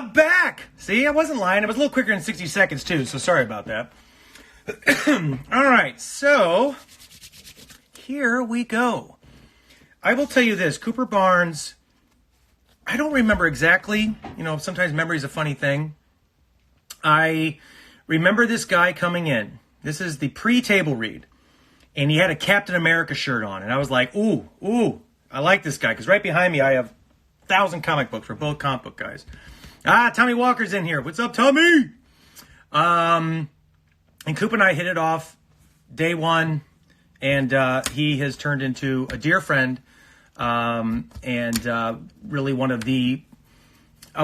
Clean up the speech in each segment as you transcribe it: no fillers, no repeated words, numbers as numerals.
I'm back. See, I wasn't lying. It was a little quicker than 60 seconds too, so sorry about that. All right, so here we go. I will tell you this, Cooper Barnes, I don't remember exactly. You know, sometimes memory is a funny thing. I remember this guy coming in. This is the pre-table read. And he had a Captain America shirt on. And I was like, ooh, I like this guy. Because right behind me, I have 1,000 comic books. We're both comic book guys. Tommy Walker's in here. What's up, Tommy? And Coop and I hit it off day one. And he has turned into a dear friend. And really one of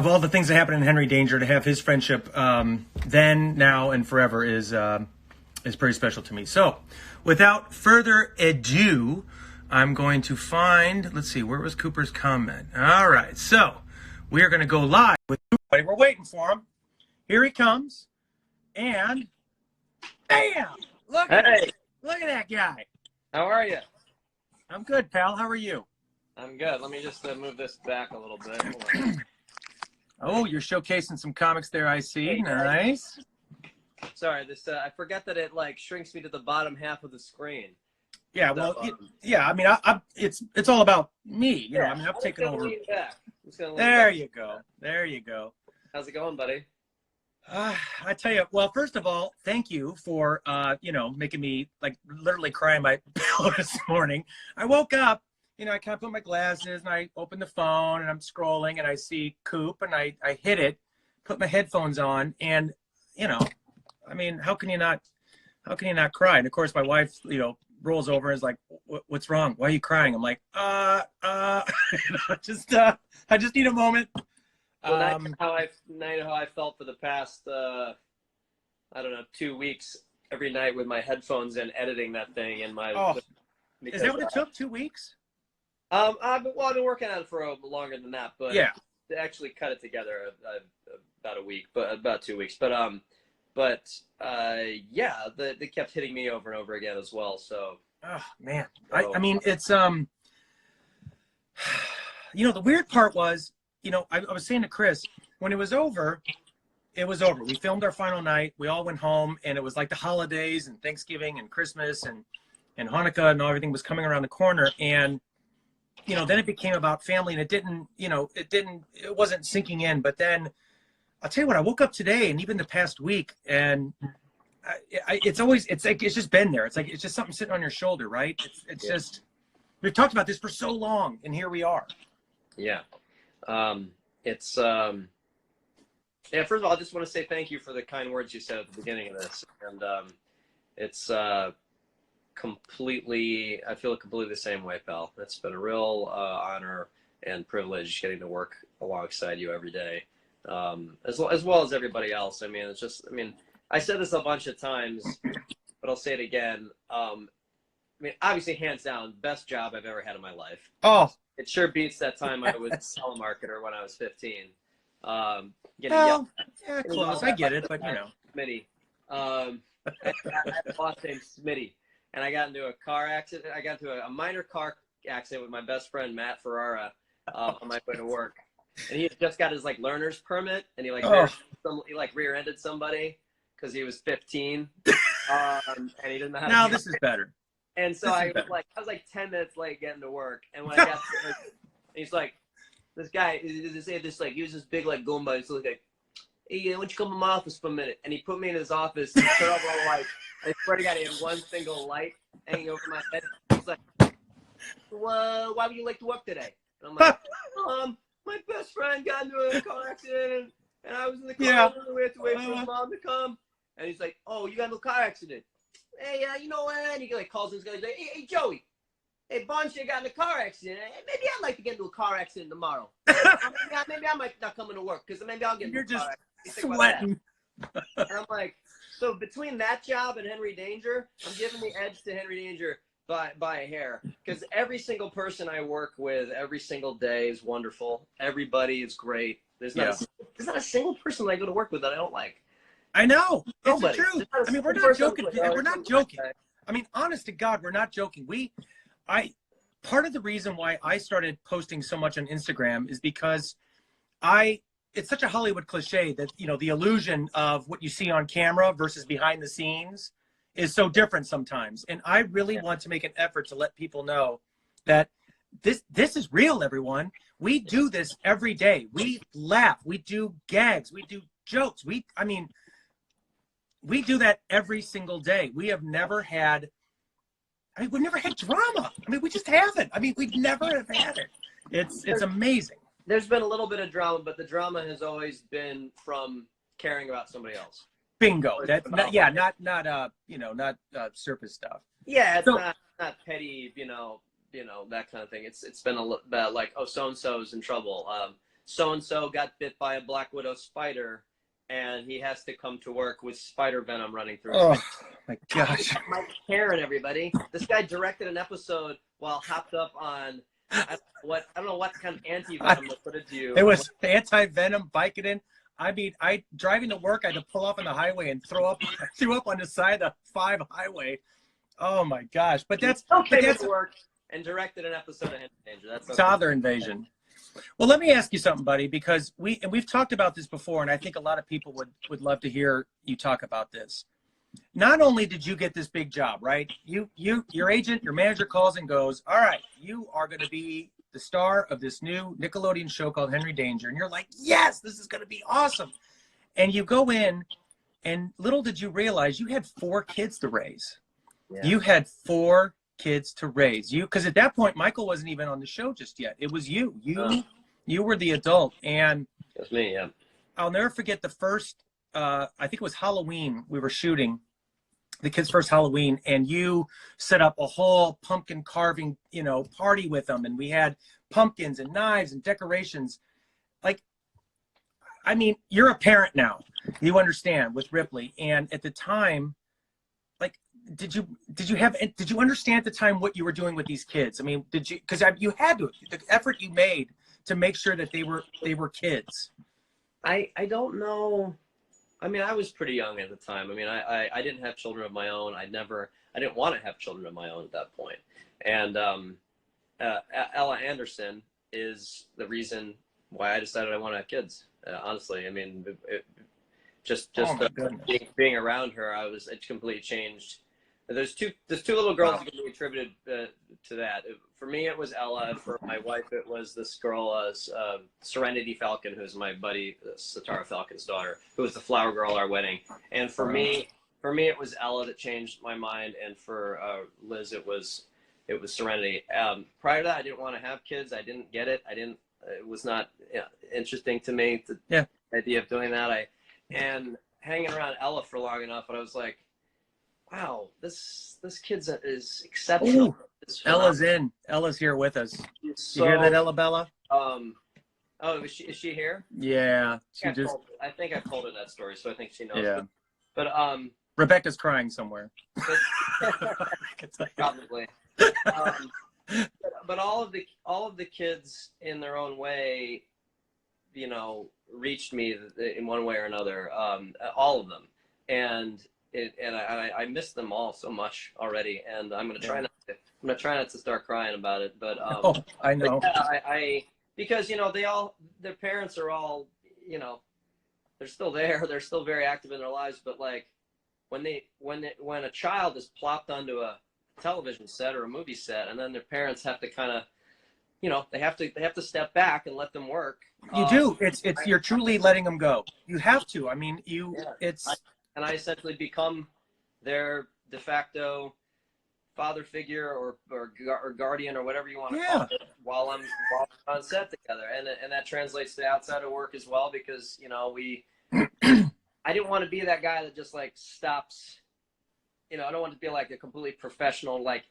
all the things that happened in Henry Danger, to have his friendship then, now, and forever is pretty special to me. So, without further ado, I'm going to find, let's see, where was Cooper's comment? All right, so we are going to go live with Cooper. We're waiting for him. Here he comes. And, bam! Look at that guy. How are you? I'm good, pal. How are you? I'm good. Let me just move this back a little bit. Hold on. Oh, you're showcasing some comics there, I see. Nice. Sorry, this I forget that it like shrinks me to the bottom half of the screen. Yeah, well, I mean, it's all about me. You know, I mean, I've taken over. There you go. There you go. How's it going, buddy? I tell you, well, first of all, thank you for, making me like literally cry in my pillow this morning. I woke up, you know, I kind of put my glasses and I open the phone and I'm scrolling and I see Coop and I hit it, put my headphones on, and, you know, I mean, how can you not cry? And of course my wife, you know, rolls over and is like, what's wrong? Why are you crying? I'm like, I just need a moment. Well, that's how I felt for the past, 2 weeks, every night with my headphones and editing that thing in my. Oh, is that what it took? 2 weeks? I've been working on it for longer than that, but yeah, to actually cut it together about a week, but about 2 weeks. But they kept hitting me over and over again as well. So. Oh man, I mean, it's you know, the weird part was, you know, I was saying to Chris, when it was over, it was over. We filmed our final night. We all went home, and it was like the holidays and Thanksgiving and Christmas and Hanukkah and everything was coming around the corner. And, you know, then it became about family, and it wasn't sinking in. But then I'll tell you what, I woke up today and even the past week, and it's just been there. It's like, it's just something sitting on your shoulder, right? It's just, we've talked about this for so long, and here we are. Yeah. First of all, I just want to say thank you for the kind words you said at the beginning of this. And it's I feel completely the same way, pal. It's been a real honor and privilege getting to work alongside you every day, as well as everybody else. I mean, I said this a bunch of times, but I'll say it again. I mean, obviously, hands down, best job I've ever had in my life. Oh. It sure beats that time I was a telemarketer when I was 15. Close. I get it, but you know. Smitty. I had a boss named Smitty, and I got into a car accident. I got into a minor car accident with my best friend Matt Ferrara on my way to work. And he had just got his like learner's permit, and he rear-ended somebody because he was 15, and he didn't know how to. Now this is better. And so I was like 10 minutes late getting to work. And when I got to he's like, this guy, he was this big like Goomba. He's like, hey, why don't you come to my office for a minute? And he put me in his office and turned off all the lights. I swear to God, he had one single light hanging over my head. He's like, well, why would you like to work today? And I'm like, my best friend got into a car accident and I was in the car and we had to wait for his mom to come. And he's like, oh, you got into a car accident. Hey, you know what? And he like calls this guy. He's like, hey, Joey. Hey, Bonch, got in a car accident. Hey, maybe I'd like to get into a car accident tomorrow. maybe I might not come into work because maybe I'll get into a car accident. Sweating. And I'm like, so between that job and Henry Danger, I'm giving the edge to Henry Danger by a hair. Because every single person I work with every single day is wonderful. Everybody is great. There's not a single person I go to work with that I don't like. I know. It's the Nobody. truth. I mean, we're not joking. We're not joking. I mean, honest to God, we're not joking. Part of the reason why I started posting so much on Instagram is because I it's such a Hollywood cliche that, you know, the illusion of what you see on camera versus behind the scenes is so different sometimes. And I really want to make an effort to let people know that this is real, everyone. We do this every day. We laugh, we do gags, we do jokes. I mean, we do that every single day. We've never had drama. I mean, we just haven't. I mean, we've never have had it. It's amazing. There's been a little bit of drama, but the drama has always been from caring about somebody else. Bingo. That's not, yeah, not you know, not surface stuff. Yeah, it's not petty, you know, that kind of thing. It's been about like, oh, so and so's in trouble. So and so got bit by a black widow spider, and he has to come to work with spider venom running through his face. My gosh. Mike Karen, everybody. This guy directed an episode while hopped up on I don't know what kind of anti-venom they put into you. It was anti-venom Vicodin. I mean, driving to work, I had to pull off on the highway and threw up on the side of the 5 highway. Oh my gosh! But that's work and directed an episode of Henry Danger. That's toddler invasion. Well, let me ask you something, buddy, because we've talked about this before, and I think a lot of people would love to hear you talk about this. Not only did you get this big job, right? Your agent, your manager calls and goes, all right, you are going to be the star of this new Nickelodeon show called Henry Danger. And you're like, yes, this is going to be awesome. And you go in, and little did you realize you had 4 kids to raise. Yeah. You had 4 kids to raise. Because at that point, Michael wasn't even on the show just yet. It was you. You were the adult. And that's me, yeah. I'll never forget the first, I think it was Halloween, we were shooting the kids' first Halloween, and you set up a whole pumpkin carving, you know, party with them. And we had pumpkins and knives and decorations. Like, I mean, you're a parent now, you understand, with Ripley. And at the time, like, did you understand at the time what you were doing with these kids? I mean, because you had to, the effort you made to make sure that they were kids. I don't know. I mean, I was pretty young at the time. I mean, I didn't have children of my own. I didn't want to have children of my own at that point. And Ella Anderson is the reason why I decided I want to have kids. Honestly, I mean, being around her, it completely changed. There's two little girls that can be attributed to that. For me, it was Ella. For my wife, it was this girl, Serenity Falcon, who's my buddy, Satara Falcon's daughter, who was the flower girl at our wedding. And for me, it was Ella that changed my mind, and for Liz, it was Serenity. Prior to that, I didn't want to have kids. I didn't get it. It was not interesting to me. The idea of doing that. And hanging around Ella for long enough, and I was like, wow, this kid is exceptional. Ella's in. Ella's here with us. So, you hear that, Ella Bella? Is she here? Yeah. I think I've told her that story, so I think she knows. Yeah. But Rebecca's crying somewhere. Probably. But all of the kids in their own way, you know, reached me in one way or another. All of them, and I miss them all so much already, and I'm gonna try not to start crying about it. But I know. I because, you know, their parents are all, you know, they're still there. They're still very active in their lives. But like when a child is plopped onto a television set or a movie set, and then their parents have to kind of, you know, they have to step back and let them work. You do. You're truly letting them go. You have to. I mean, and I essentially become their de facto father figure or guardian or whatever you want to call it while I'm on set together, and that translates to outside of work as well, because, you know, I didn't want to be that guy that just like stops. You know, I don't want to be like a completely professional, like,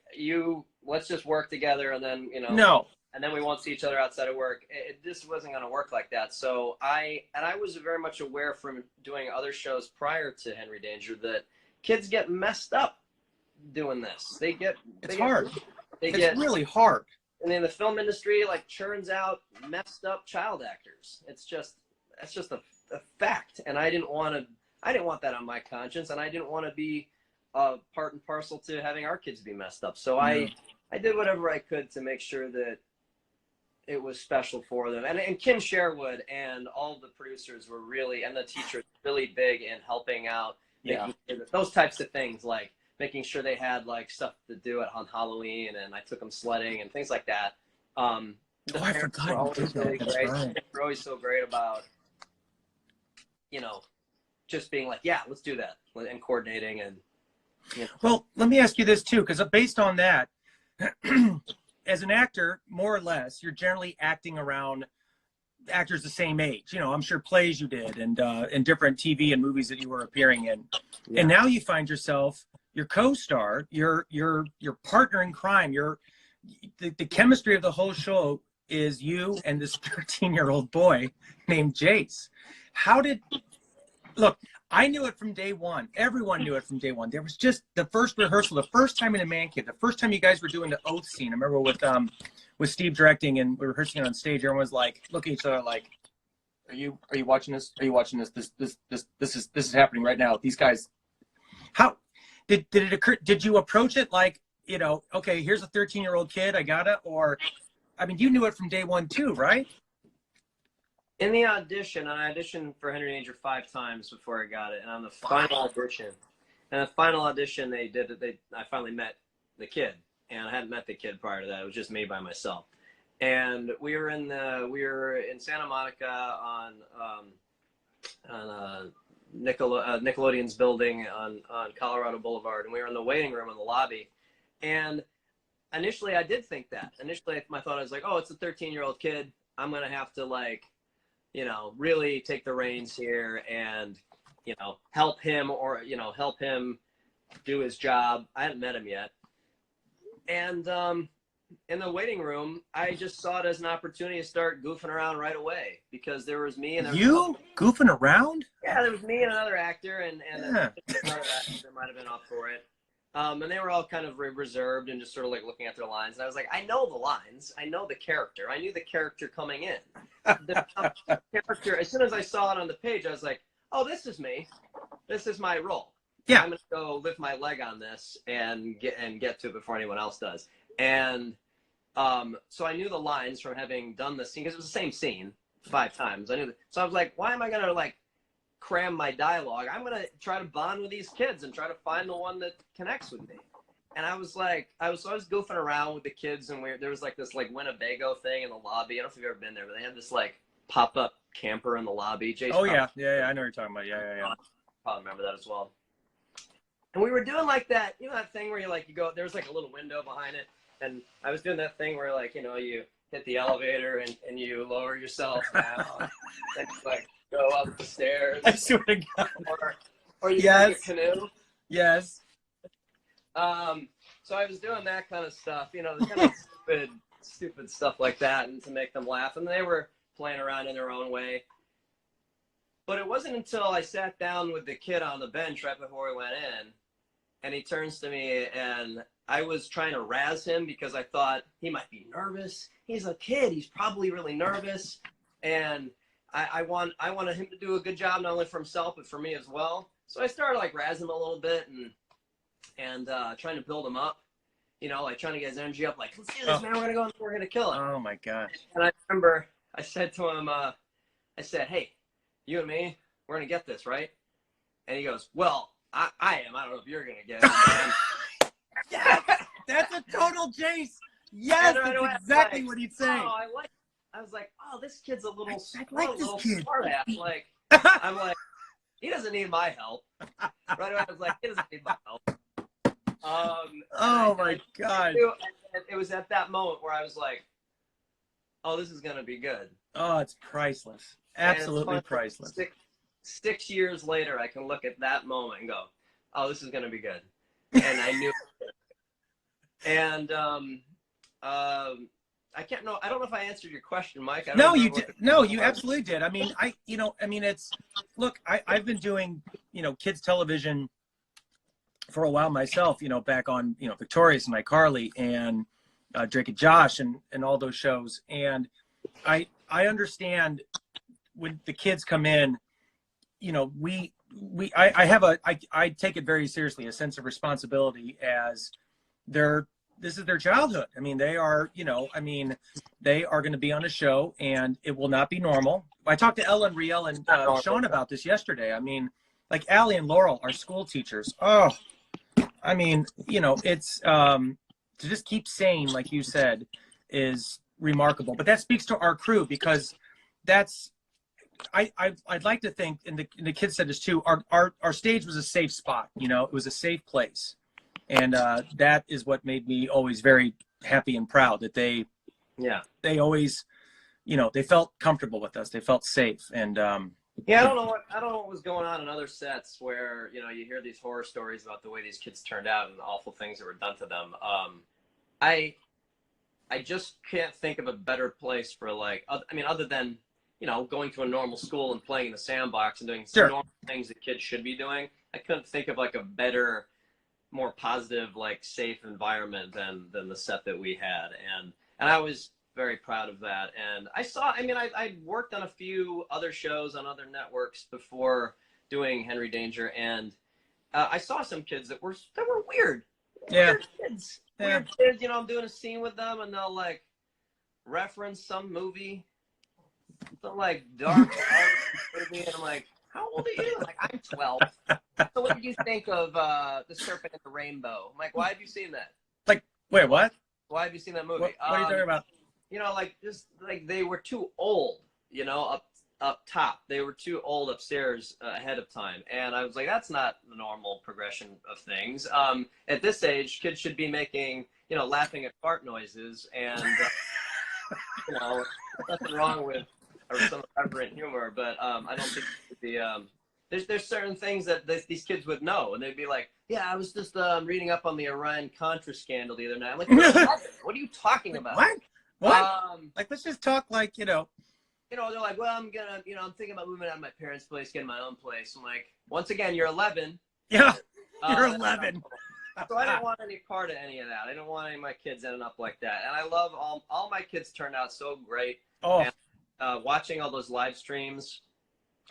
let's just work together and then, you know. No. And then we won't see each other outside of work. This wasn't going to work like that. So I was very much aware from doing other shows prior to Henry Danger that kids get messed up doing this. It's hard. It's really hard. And in the film industry, like, churns out messed up child actors. That's just a fact. And I didn't want that on my conscience, and I didn't want to be part and parcel to having our kids be messed up. So I did whatever I could to make sure that it was special for them. And Kim Sherwood and all the producers were really, and the teachers, really big in helping out, making sure that those types of things, like making sure they had like stuff to do on Halloween, and I took them sledding and things like that. I forgot you did that. Really That's great. right. They're always so great about, you know, just being like, yeah, let's do that, and coordinating. And you know. Well, let me ask you this too, because based on that, as an actor, more or less, you're generally acting around actors the same age. You know, I'm sure plays you did, and different TV and movies that you were appearing in. Yeah. And now you find yourself your co-star, your partner in crime, the chemistry of the whole show is you and this 13-year-old boy named Jace. Look, I knew it from day one. Everyone knew it from day one. There was just the first rehearsal, the first time in a man cave, the first time you guys were doing the oath scene. I remember with Steve directing and we were rehearsing it on stage. Everyone was like, looking at each other like, are you watching this? Are you watching this? This is happening right now. These guys, how did it occur? Did you approach it like, you know, okay, here's a 13-year-old kid, I got it? Or, I mean, you knew it from day one too, right? In the audition, I auditioned for Henry Danger 5 times before I got it. And on the final audition, I finally met the kid. And I hadn't met the kid prior to that. It was just me by myself. And we were in Santa Monica on Nickelodeon's building on Colorado Boulevard. And we were in the waiting room in the lobby. And initially I did think that. Initially my thought, I was like, oh, it's a 13-year-old kid. I'm going to have to, like, you know, really take the reins here and, you know, help him do his job. I hadn't met him yet. And in the waiting room, I just saw it as an opportunity to start goofing around right away, because there was me and goofing around? Yeah, there was me and another actor, and another actor that might have been up for it. And they were all kind of reserved and just sort of like looking at their lines. And I was like, I know the lines. I know the character. I knew the character coming in. The character, as soon as I saw it on the page, I was like, oh, this is me. This is my role. Yeah. I'm going to go lift my leg on this and get to it before anyone else does. And so I knew the lines from having done this scene, because it was the same scene 5 times. I knew that. So I was like, why am I going to, like, cram my dialogue? I'm gonna try to bond with these kids and try to find the one that connects with me. And I was like, I was goofing around with the kids, and there was like this like Winnebago thing in the lobby. I don't know if you've ever been there, but they had this like pop-up camper in the lobby. Jason, oh yeah, I know what you're talking about. Yeah. Probably remember that as well. And we were doing like that, you know, that thing where you go, there's like a little window behind it, and I was doing that thing where, like, you know, you hit the elevator and you lower yourself down and like go up the stairs. I swear to God. Or you take a canoe. Yes. So I was doing that kind of stuff, you know, the kind of stupid stuff like that, and to make them laugh. And they were playing around in their own way. But it wasn't until I sat down with the kid on the bench right before we went in, and he turns to me, and I was trying to razz him because I thought he might be nervous. He's a kid. He's probably really nervous. And I wanted him to do a good job, not only for himself, but for me as well. So I started like razzing him a little bit and trying to build him up, you know, like trying to get his energy up. Like, let's do this, man. We're going to go and we're going to kill him. Oh my gosh. And I remember I said to him, I said, hey, you and me, we're going to get this, right? And he goes, well, I am. I don't know if you're going to get it. Yes, that's a total Jace. Yes, that's exactly what he'd say. Oh, I was like, oh, this kid's a little kid. smart ass. Like, I'm like, he doesn't need my help. Right away, I was like, he doesn't need my help. Oh my God. It was at that moment where I was like, oh, this is going to be good. Oh, it's priceless. Absolutely priceless. 6 years later, I can look at that moment and go, oh, this is going to be good. And I knew it. And I don't know if I answered your question, Mike. No, you did. No, you absolutely did. I mean, look, I've been doing, you know, kids television for a while myself, you know, back on, you know, Victorious and iCarly and Drake and Josh and all those shows. And I understand when the kids come in, you know, I take it very seriously, a sense of responsibility as they're this is their childhood. I mean, they are, you know, I mean, they are going to be on a show, and it will not be normal. I talked to Ella and Riel and Sean about this yesterday. I mean, like Allie and Laurel are school teachers. Oh, I mean, you know, it's to just keep sane, like you said, is remarkable. But that speaks to our crew, because that's I'd like to think, and the kids said this too. Our stage was a safe spot. You know, it was a safe place, and that is what made me always very happy and proud that they always, you know, they felt comfortable with us. They felt safe, and yeah, I don't know what was going on in other sets where, you know, you hear these horror stories about the way these kids turned out and the awful things that were done to them. I just can't think of a better place for, like, I mean, other than, you know, going to a normal school and playing in the sandbox and doing normal things that kids should be doing. I couldn't think of like a better, more positive, like safe environment than the set that we had. And I was very proud of that. And I worked on a few other shows on other networks before doing Henry Danger. And I saw some kids that were weird. Weird kids. Weird kids, you know, I'm doing a scene with them and they'll like reference some movie. Some like dark movie, and I'm like, how old are you? I'm like, I'm 12. So what did you think of The Serpent and the Rainbow? I'm like, why have you seen that? Like, wait, what? Why have you seen that movie? What are you talking about? You know, like just like they were too old, you know, up top. They were too old upstairs ahead of time. And I was like, that's not the normal progression of things. At this age, kids should be making, you know, laughing at fart noises and you know, nothing wrong with or some irreverent humor, but I don't think there's certain things that these kids would know, and they'd be like, yeah, I was just reading up on the Iran Contra scandal the other night. I'm like, what are you talking about? What? Like, let's just talk like, you know. You know, they're like, well, I'm thinking about moving out of my parents' place, getting my own place. I'm like, once again, you're 11. Yeah, you're 11. So I didn't want any part of any of that. I didn't want any of my kids ending up like that. And I love all my kids turned out so great. Oh. And, watching all those live streams,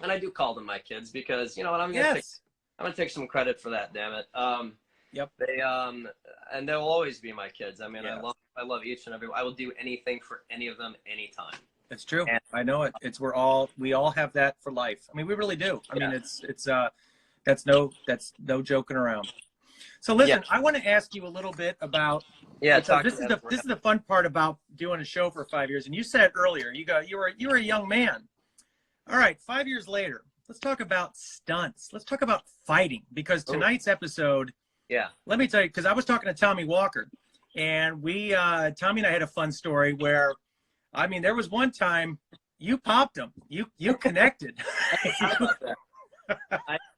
and I do call them my kids because, you know what, I'm gonna take some credit for that, damn it. Yep. They and they'll always be my kids. I mean, I love each and every. I will do anything for any of them anytime. It's true. And I know it. We all have that for life. I mean, we really do. I mean, that's no joking around. So listen, I want to ask you a little bit about. Yeah, this is the fun part about doing a show for 5 years. And you said earlier, you were a young man. All right, 5 years later, let's talk about stunts. Let's talk about fighting, because tonight's episode. Yeah. Let me tell you, because I was talking to Tommy Walker, and Tommy and I had a fun story where, I mean, there was one time you popped him. You connected.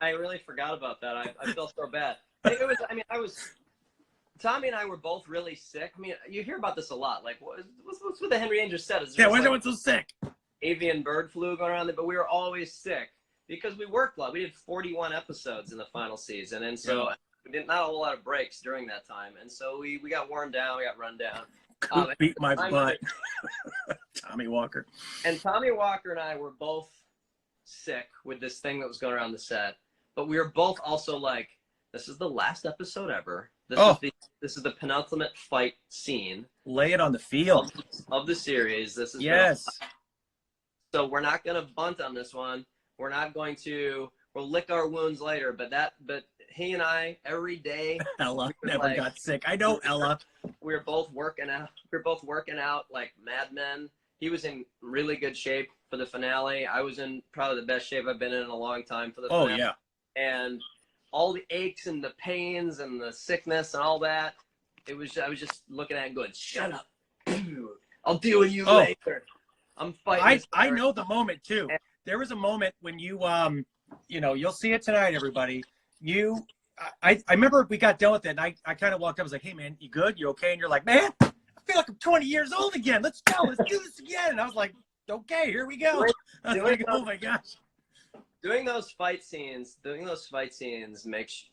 I really forgot about that. I felt so bad. Tommy and I were both really sick. I mean, you hear about this a lot. Like, what's with the Henry Danger set? Yeah, why is everyone so sick? Avian bird flu going around there, but we were always sick because we worked a lot. We did 41 episodes in the final season, and so we did not a whole lot of breaks during that time. And so we got worn down, we got run down. Beat my butt. Tommy Walker. And Tommy Walker and I were both sick with this thing that was going around the set, but we were both also like, this is the last episode ever. This is the penultimate fight scene. Lay it on the field of the series. This is so we're not going to bunt on this one. We're not going to. We'll lick our wounds later. But he and I every day. Ella never got sick. I know Ella. We were both working out. Like madmen. He was in really good shape for the finale. I was in probably the best shape I've been in a long time for the finale. Oh yeah. And all the aches and the pains and the sickness and all that. I was just looking at it and going, shut up. I'll deal with you later. I'm fighting. I know the moment too. There was a moment when you you'll see it tonight, everybody. I remember we got done with it, and I kind of walked up. I was like, hey man, you good? You okay? And you're like, man, I feel like I'm 20 years old again. Let's go. Let's do this again. And I was like, okay, here we go. I was like, oh my gosh. Doing those fight scenes makes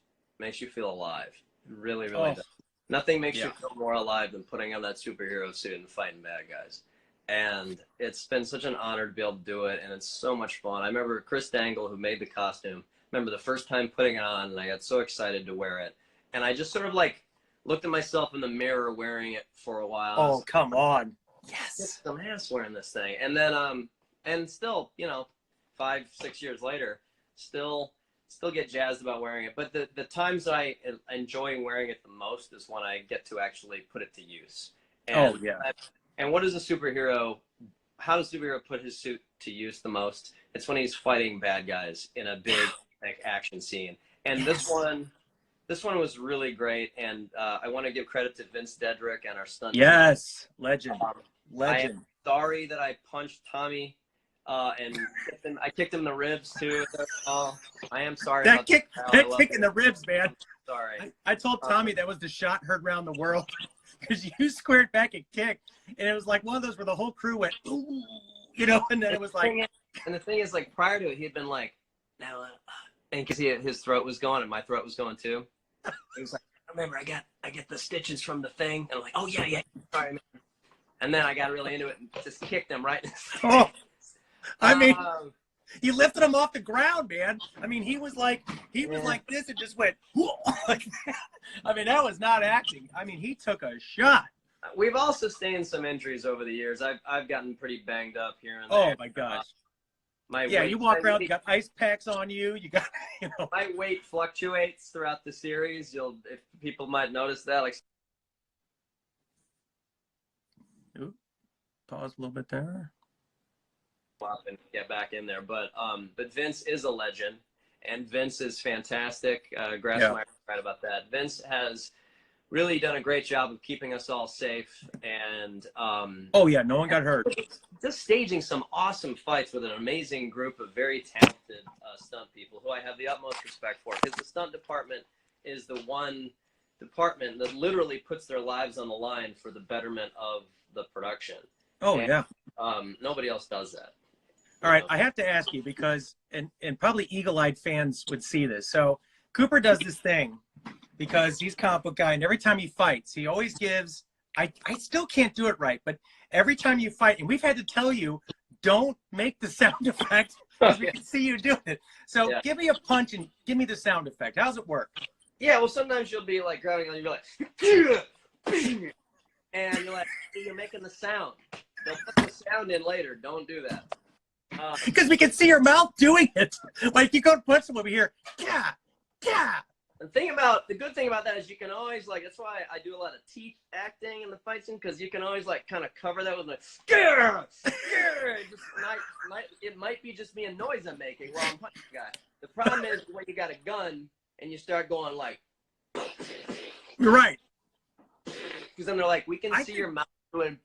you feel alive. It really, really does. Nothing makes you feel more alive than putting on that superhero suit and fighting bad guys. And it's been such an honor to be able to do it, and it's so much fun. I remember Chris Dangle, who made the costume, the first time putting it on, and I got so excited to wear it. And I just sort of like looked at myself in the mirror wearing it for a while. Oh, come on. Yes. Some ass wearing this thing. And then, and still, you know, 5-6 years later, still get jazzed about wearing it. But the times I enjoy wearing it the most is when I get to actually put it to use. And, and what is a superhero? How does a superhero put his suit to use the most? It's when he's fighting bad guys in a big like action scene. And this one was really great. And I want to give credit to Vince Dedrick and our stunt. Yes, legend. I am sorry that I punched Tommy. And I kicked him in the ribs too. I am sorry. That kick in the ribs, man. Sorry. I told Tommy that was the shot heard around the world because you squared back and kicked, and it was like one of those where the whole crew went, ooh, you know, and then it was like. And the thing is, like prior to it, he had been like, now, and because his throat was going and my throat was going too. He was like, remember, I get the stitches from the thing, and I'm like, oh yeah, sorry, man. And then I got really into it and just kicked him right in the face. Oh. I mean, he lifted him off the ground, man. I mean, he was like this and just went, like that. I mean, that was not acting. I mean, he took a shot. We've all sustained some injuries over the years. I've gotten pretty banged up here and there. Oh my gosh. You walk around, you got ice packs on you. You got, you know. My weight fluctuates throughout the series. If people might notice that, like. Ooh, pause a little bit there. And get back in there, but Vince is a legend, and Vince is fantastic. Grassmeyer right about that. Vince has really done a great job of keeping us all safe, and oh yeah, no one got hurt. Just staging some awesome fights with an amazing group of very talented stunt people who I have the utmost respect for, because the stunt department is the one department that literally puts their lives on the line for the betterment of the production. Oh, and, nobody else does that. All right, I have to ask you because, and probably eagle-eyed fans would see this. So Cooper does this thing because he's a comic book guy, and every time he fights, he always gives, I still can't do it right, but every time you fight, and we've had to tell you, don't make the sound effect because we can see you doing it. So give me a punch and give me the sound effect. How's it work? Yeah, well, sometimes you'll be like grabbing on, you'll be like, and you're like, you're making the sound. They'll put the sound in later. Don't do that. Because we can see your mouth doing it. Like you go to punch them over here. Yeah. The good thing about that is you can always like. That's why I do a lot of teeth acting in the fight scene, because you can always like kind of cover that with like scare. It might be just me a noise I'm making while I'm punching the guy. The problem is when you got a gun and you start going like. You're right. Because then they're like, we can see your mouth doing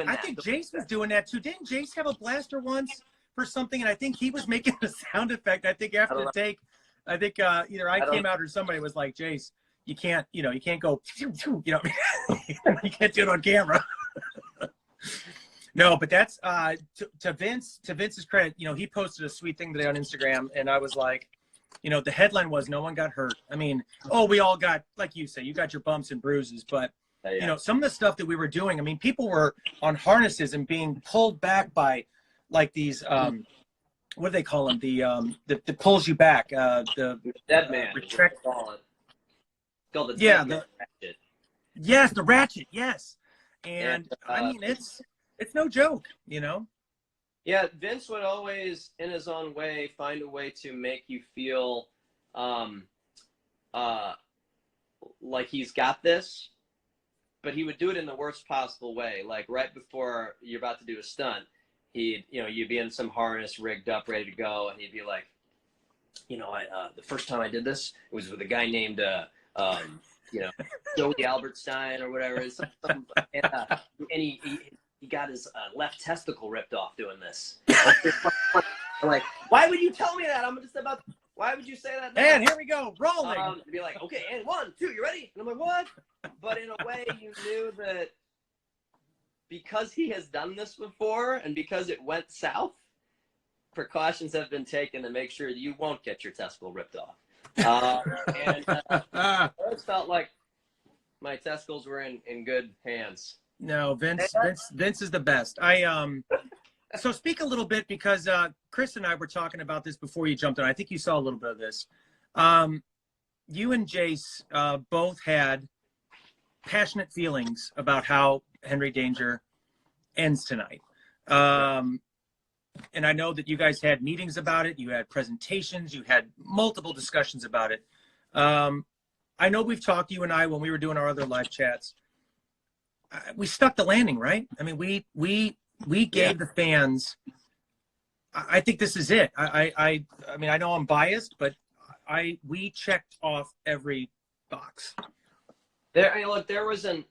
that. I think Jace was doing that too. Didn't Jace have a blaster once for something? And I think he was making a sound effect. I think after the take, I think either I came out or somebody was like, Jace, you can't go, you can't do it on camera. No, but that's to Vince's credit. He posted a sweet thing today on Instagram, and I was like, the headline was no one got hurt. I mean, we all got, like you say, you got your bumps and bruises, but some of the stuff that we were doing, I mean, people were on harnesses and being pulled back by like these, what do they call them? The pulls you back, the dead man. Retract. Called the ratchet. Yes, the ratchet. Yes. And I mean, it's no joke, Yeah, Vince would always, in his own way, find a way to make you feel like he's got this, but he would do it in the worst possible way. Like right before you're about to do a stunt, you'd be in some harness rigged up, ready to go, and he'd be like, the first time I did this, it was with a guy named, Joey Albertstein or whatever. And he got his left testicle ripped off doing this. I'm like, why would you tell me that? Why would you say that now? And here we go, rolling. To be like, okay, and 1, 2, you ready? And I'm like, what? But in a way, you knew that because he has done this before and because it went south, precautions have been taken to make sure you won't get your testicle ripped off. I always felt like my testicles were in good hands. No, Vince is the best. So speak a little bit because Chris and I were talking about this before you jumped on. I think you saw a little bit of this. You and Jace both had passionate feelings about how Henry Danger ends tonight. And I know that you guys had meetings about it. You had presentations. You had multiple discussions about it. I know we've talked, you and I, when we were doing our other live chats. We stuck the landing, right? I mean, we gave the fans. I think this is it. I mean, I know I'm biased, but we checked off every box. Look, there was an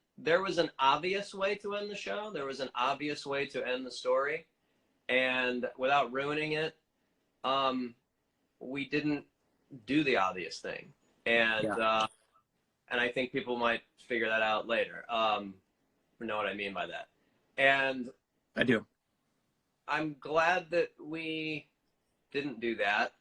obvious way to end the show. There was an obvious way to end the story, and without ruining it, we didn't do the obvious thing. And and I think people might figure that out later. Know what I mean by that. And I do. I'm glad that we didn't do that,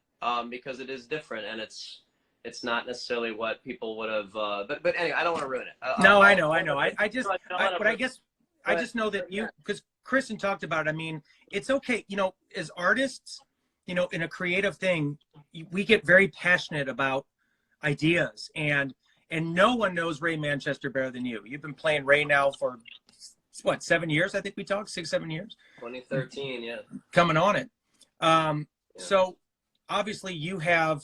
because it is different, and it's not necessarily what people would have. But anyway, I don't want to ruin it. I know. I just know that because Kristen talked about it. I mean, it's okay. You know, as artists, you know, in a creative thing, we get very passionate about ideas, and no one knows Ray Manchester better than you. You've been playing Ray now for what, 7 years? I think we talked 6-7 years. 2013, yeah. Coming on it. So obviously you have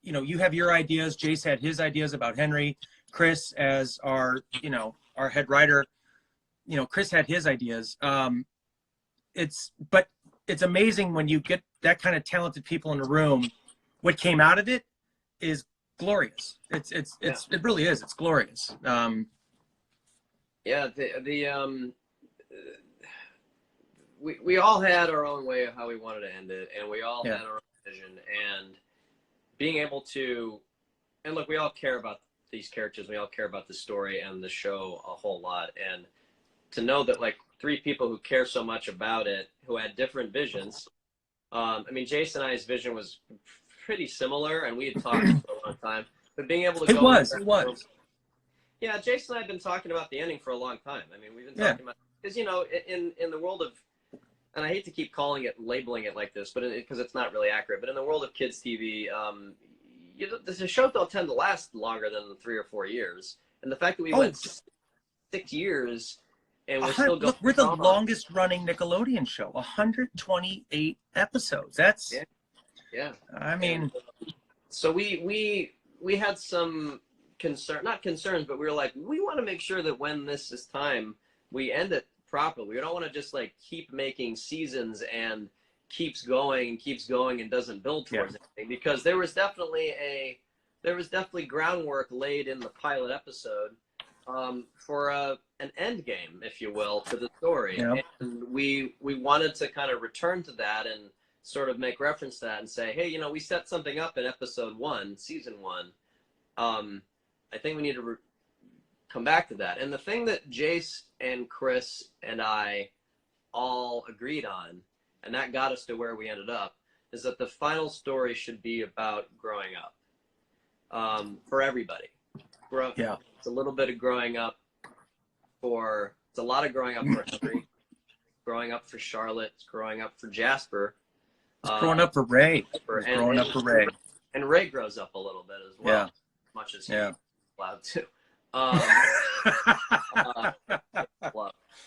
your ideas. Jace had his ideas about Henry. Chris, as our head writer, Chris had his ideas. It's amazing when you get that kind of talented people in a room. What came out of it is glorious. It really is. It's glorious. We all had our own way of how we wanted to end it, and we all had our own vision. And being able to, and look, we all care about these characters. We all care about the story and the show a whole lot. And to know that like 3 people who care so much about it, who had different visions. I mean, Jason and I's vision was pretty similar, and we had talked for a long time. But being able to it was. Yeah, Jason and I have been talking about the ending for a long time. I mean, we've been talking about, because in the world of, and I hate to keep labeling it like this, but because it's not really accurate. But in the world of kids TV, the shows don't tend to last longer than 3 or 4 years. And the fact that we went 6 years and we're still going. Look, we're the longest running Nickelodeon show, 128 episodes. That's I mean, so we had some not concerns, but we were like, we want to make sure that when this is time, we end it properly. We don't want to just like keep making seasons and keeps going and doesn't build towards anything, because there was definitely groundwork laid in the pilot episode for an end game, if you will, to the story. And we wanted to kind of return to that and sort of make reference to that and say, hey, we set something up in episode 1, season 1. I think we need to come back to that. And the thing that Jace and Chris and I all agreed on, and that got us to where we ended up, is that the final story should be about growing up for everybody. It's a little bit of growing up it's a lot of growing up for Henry, growing up for Charlotte, it's growing up for Jasper. It's growing up for Ray. And Ray grows up a little bit as well, as much as he's allowed to.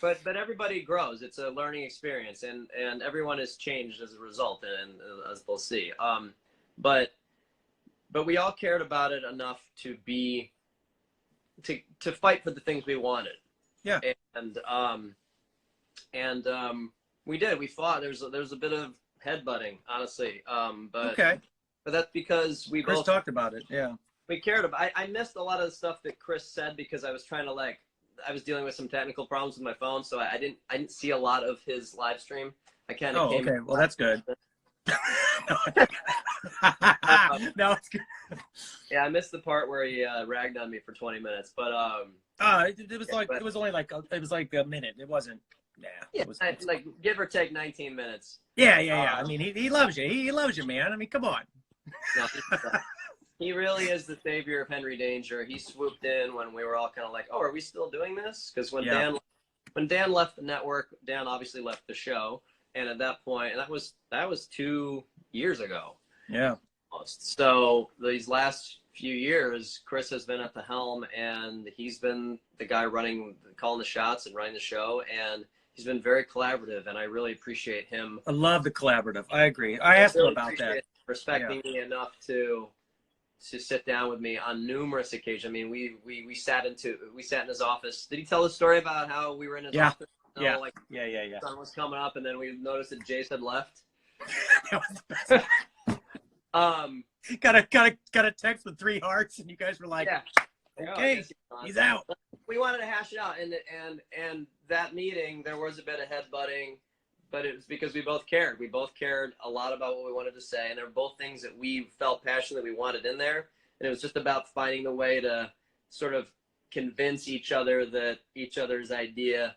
But everybody grows. It's a learning experience, and everyone has changed as a result, and as they'll see. But we all cared about it enough to fight for the things we wanted. Yeah. And we did. We fought. There was a bit of headbutting, honestly. But that's because Chris both talked about it. Yeah. We cared about. I missed a lot of the stuff that Chris said because I was trying to I was dealing with some technical problems with my phone, so I didn't see a lot of his live stream. I kind of came. Okay, well that's good. No, it's good. Yeah, I missed the part where he ragged on me for 20 minutes, but it was only like a minute. It wasn't. Yeah, it was like give or take 19 minutes. Yeah. I mean, he loves you. He loves you, man. I mean, come on. No, he really is the savior of Henry Danger. He swooped in when we were all kind of like, oh, are we still doing this? Because when Dan left the network, Dan obviously left the show. And at that point, and that was 2 years ago. Yeah. Almost. So these last few years, Chris has been at the helm, and he's been the guy calling the shots and running the show, and he's been very collaborative, and I really appreciate him. I love the collaborative. I agree. I asked him about that. Respecting me enough to sit down with me on numerous occasions. I mean, we sat in his office. Did he tell the story about how we were in his office? Yeah. Sun was coming up, and then we noticed that Jace had left. Got a text with 3 hearts, and you guys were like, okay, he's out. We wanted to hash it out, and that meeting, there was a bit of headbutting, but it was because we both cared. We both cared a lot about what we wanted to say, and there were both things that we felt passionately we wanted in there, and it was just about finding the way to sort of convince each other that each other's idea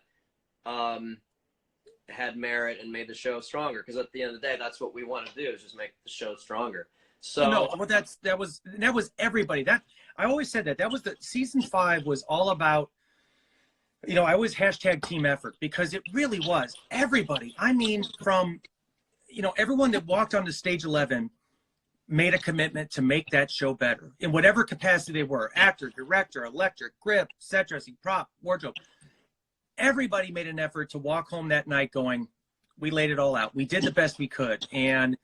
had merit and made the show stronger. Because at the end of the day, that's what we want to do, is just make the show stronger. So no, well, that was everybody. That I always said that was the season 5 was all about. I always hashtag team effort, because it really was everybody. I mean, from everyone that walked onto stage 11 made a commitment to make that show better in whatever capacity they were: actor, director, electric, grip, set dressing, prop, wardrobe. Everybody made an effort to walk home that night going, we laid it all out. We did the best we could. And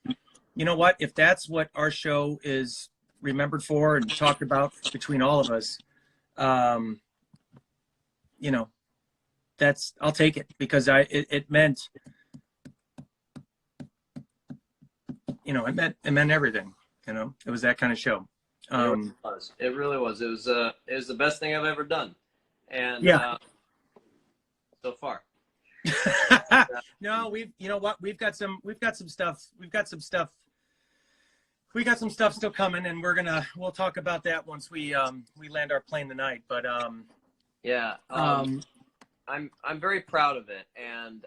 you know what? If that's what our show is remembered for and talked about between all of us, I'll take it, because it meant, it meant everything. It was that kind of show. It really was. It was the best thing I've ever done. And so far. No, we've got some stuff still coming, and we'll talk about that once we land our plane tonight. But I'm very proud of it, and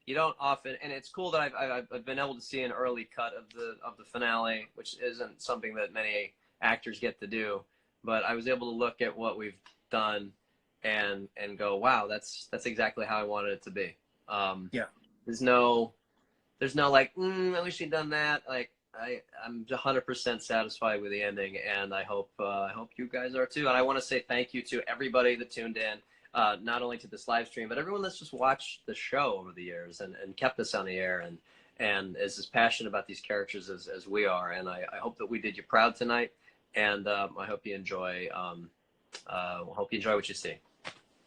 you don't often, and it's cool that I've been able to see an early cut of the finale, which isn't something that many actors get to do, but I was able to look at what we've done and go, wow, that's exactly how I wanted it to be. There's no like, I wish you'd done that. Like, I'm 100% satisfied with the ending, and I hope you guys are too. And I want to say thank you to everybody that tuned in, not only to this live stream, but everyone that's just watched the show over the years and kept us on the air and is as passionate about these characters as we are. And I hope that we did you proud tonight, and I hope you enjoy what you see.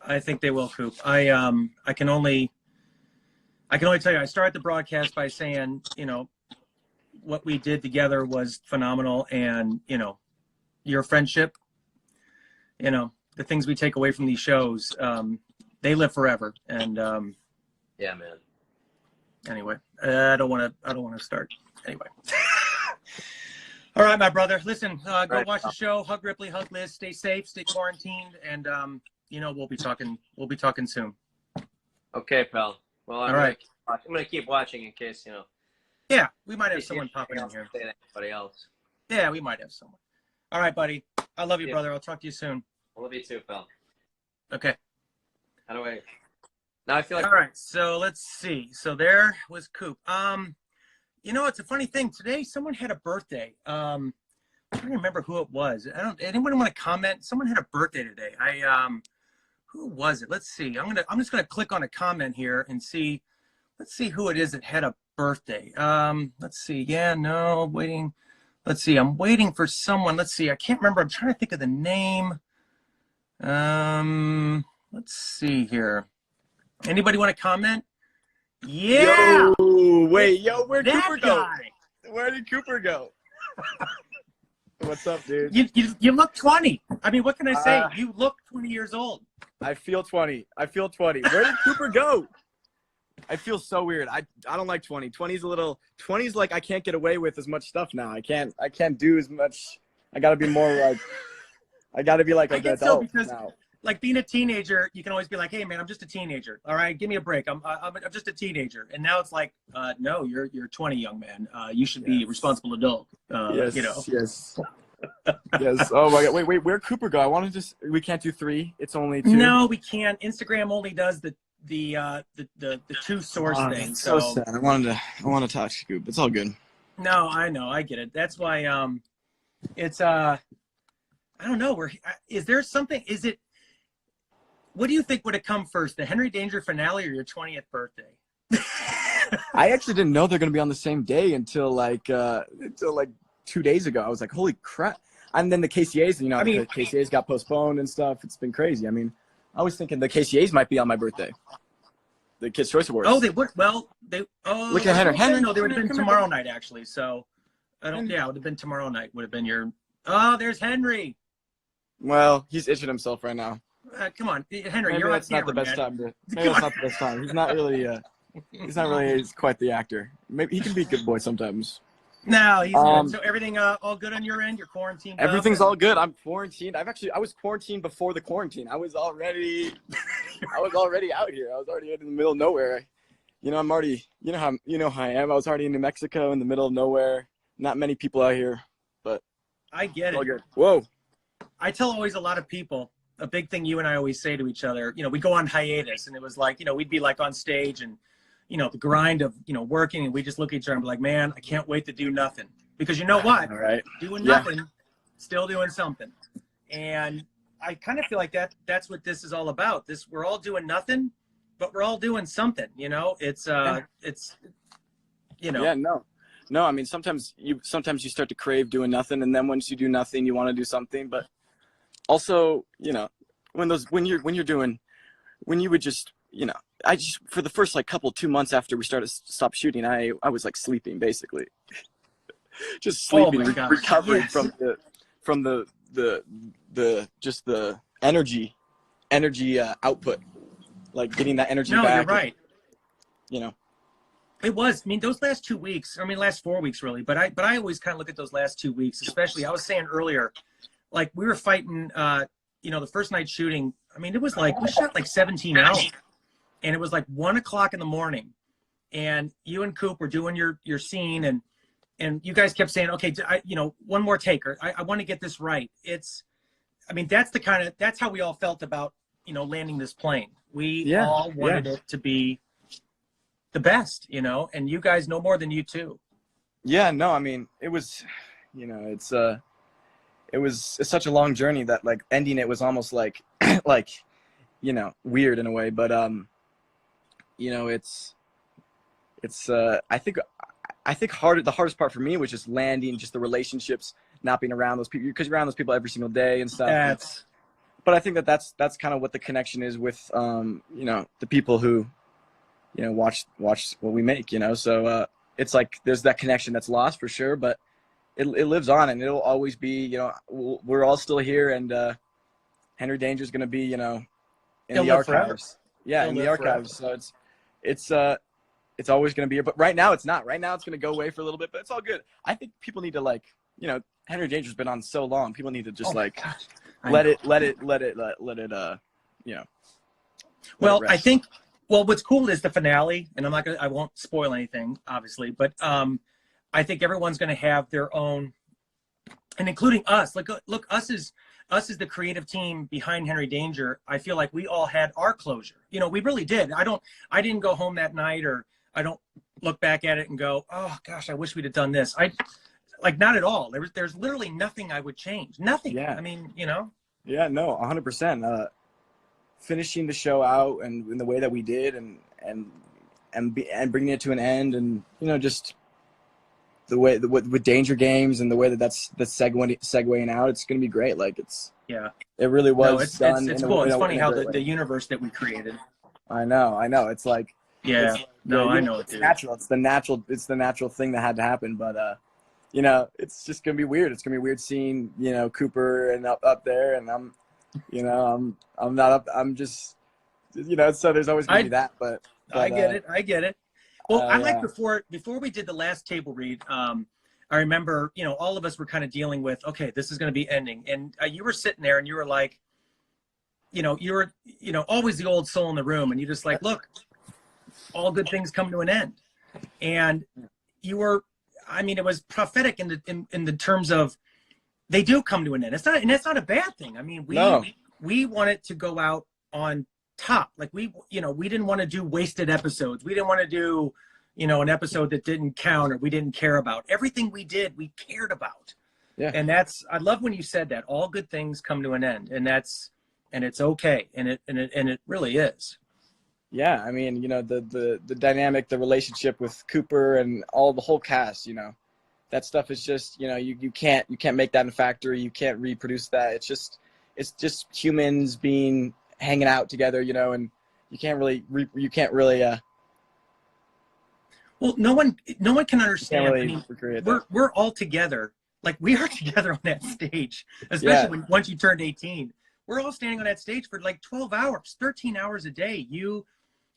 I think they will, Coop. I can only tell you, I started the broadcast by saying, what we did together was phenomenal, and your friendship, the things we take away from these shows, they live forever. And yeah, man. Anyway, I don't want to start. Anyway. All right, my brother. Listen, go watch the show. Hug Ripley, hug Liz. Stay safe, stay quarantined, and we'll be talking soon. Okay, pal. Well, I'm gonna keep watching in case Yeah, we might have someone popping in here. Anybody else? Yeah, we might have someone. All right, buddy. I love you, brother. I'll talk to you soon. I love you too, pal. Okay. How do I? Now I feel like. All right. So let's see. So there was Coop. It's a funny thing. Today, someone had a birthday. I'm trying to remember who it was. Anyone want to comment? Someone had a birthday today. Who was it? Let's see. I'm just gonna click on a comment here and see. Let's see who it is that had a birthday. Let's see. Yeah, no, waiting. Let's see. I'm waiting for someone. Let's see. I can't remember. I'm trying to think of the name. Let's see here. Anybody want to comment? Yeah. Where'd Cooper go? Guy. Where did Cooper go? What's up, dude? You look 20. I mean, what can I say? You look 20 years old. I feel 20. Where did Cooper go? I feel so weird. I don't like 20. 20's like I can't get away with as much stuff now. I can't do as much. I gotta be more like I gotta be like an adult now. Like being a teenager, you can always be like, "Hey, man, I'm just a teenager. All right, give me a break. I'm just a teenager." And now it's like, "No, you're 20, young man. You should be a responsible adult." Yes. Yes. Oh my God. Wait. Where'd Cooper go? I want to we can't do 3. It's only 2. No, we can't. Instagram only does the 2 source thing. So sad. I wanted to talk to Coop. It's all good. No, I know. I get it. That's why. It's I don't know. Is there something? Is it? What do you think would have come first, the Henry Danger finale or your 20th birthday? I actually didn't know they're gonna be on the same day until like 2 days ago. I was like, holy crap! And then the KCAs, you know, I mean, the KCAs got postponed and stuff. It's been crazy. I mean, I was thinking the KCAs might be on my birthday. The Kids' Choice Awards. Oh, they would. Well, they. Oh, Look at Henry. Henry. No, they would have been tomorrow night actually. So, I don't. Yeah, it would have been tomorrow night. Would have been your. Oh, there's Henry. Well, he's itching himself right now. Come on, Henry. Maybe You're that's on not the camera, best man. time to. Maybe that's not the best time. He's not really. He's quite the actor. Maybe he can be a good boy sometimes. No, he's good. So everything all good on your end? You're quarantined? Everything's all good. I'm quarantined. I was quarantined before the quarantine. I was already out here. I was already in the middle of nowhere. You know, I'm already. You know how I am. I was already in New Mexico in the middle of nowhere. Not many people out here, but I get all it. good. Whoa. I tell always a lot of people, a big thing you and I always say to each other, you know, we go on hiatus and it was like, you know, we'd be like on stage and, you know, the grind of, you know, working and we just look at each other and be like, man, I can't wait to do nothing. Because you know what? All right. Doing nothing, still doing something. And I kind of feel like that's what this is all about. We're all doing nothing, but we're all doing something, you know? It's you know. Yeah, no. I mean, sometimes you start to crave doing nothing, and then once you do nothing, you want to do something. But also, you know, when you would just, you know, I just for the first like 2 months after we stopped shooting, I was like sleeping basically, just sleeping, recovering from the just the energy output, like getting that energy back. No, you're right. You know. It was. I mean, those last 2 weeks. I mean, last 4 weeks really. But I always kind of look at those last 2 weeks, especially. I was saying earlier, like we were fighting. You know, the first night shooting. I mean, it was like we shot like 17 hours, and it was like 1 o'clock in the morning, and you and Coop were doing your scene, and you guys kept saying, okay, you know, one more take, or I want to get this right. I mean, that's how we all felt about, you know, landing this plane. We all wanted it to be the best, you know, and you guys know more than you too. Yeah, no, I mean, it was, you know, it's such a long journey that like ending it was almost like, like, you know, weird in a way, but, you know, it's I think the hardest part for me was just landing, just the relationships, not being around those people, because you're around those people every single day and stuff. But I think that's kind of what the connection is with, you know, the people who, you know, watch what we make, you know. So it's like there's that connection that's lost for sure, but it lives on, and it'll always be, you know, we're all still here, and Henry Danger's going to be, you know, in the archives. Yeah, in the archives. So it's always going to be here, but right now it's not. Right now it's going to go away for a little bit, but it's all good. I think people need to, like, you know, Henry Danger's been on so long. People need to just let it, you know. Well, I think. Well, what's cool is the finale, and I won't spoil anything, obviously, but I think everyone's going to have their own, and including us. Look, us as the creative team behind Henry Danger. I feel like we all had our closure. You know, we really did. I didn't go home that night, or I don't look back at it and go, oh gosh, I wish we'd have done this. Not at all. There's literally nothing I would change. Nothing. Yeah. I mean, you know. Yeah. No. 100%. Finishing the show out and in the way that we did, and bringing it to an end, and, you know, just the way with Danger Games and the way that's segueing out, it's gonna be great. Like it really was. No, it's cool. It's funny how the universe that we created. I know. It's like I know it. It's natural. It's the natural thing that had to happen, but you know, it's just gonna be weird. It's gonna be weird seeing, you know, Cooper and up there, and I'm not up. I'm just, you know, so there's always gonna be that, but I get it. Well, I like before we did the last table read, I remember, you know, all of us were kind of dealing with, okay, this is going to be ending. And you were sitting there and you were like, you know, always the old soul in the room. And you just like, look, all good things come to an end. And you were, I mean, it was prophetic in the terms of they do come to an end. And that's not a bad thing. I mean, we want it to go out on top. Like we didn't want to do wasted episodes. We didn't want to do, you know, an episode that didn't count or we didn't care about. Everything we did, we cared about. Yeah. And I love when you said that all good things come to an end, and it's okay. And it really is. Yeah. I mean, you know, the dynamic, the relationship with Cooper and the whole cast, you know, that stuff is just, you know, you can't make that in a factory. You can't reproduce that. It's just humans hanging out together, you know, and you can't really, Well, no one can understand. really I mean, recreate that. we're all together. Like, we are together on that stage, especially once you turned 18. We're all standing on that stage for like 12 hours, 13 hours a day.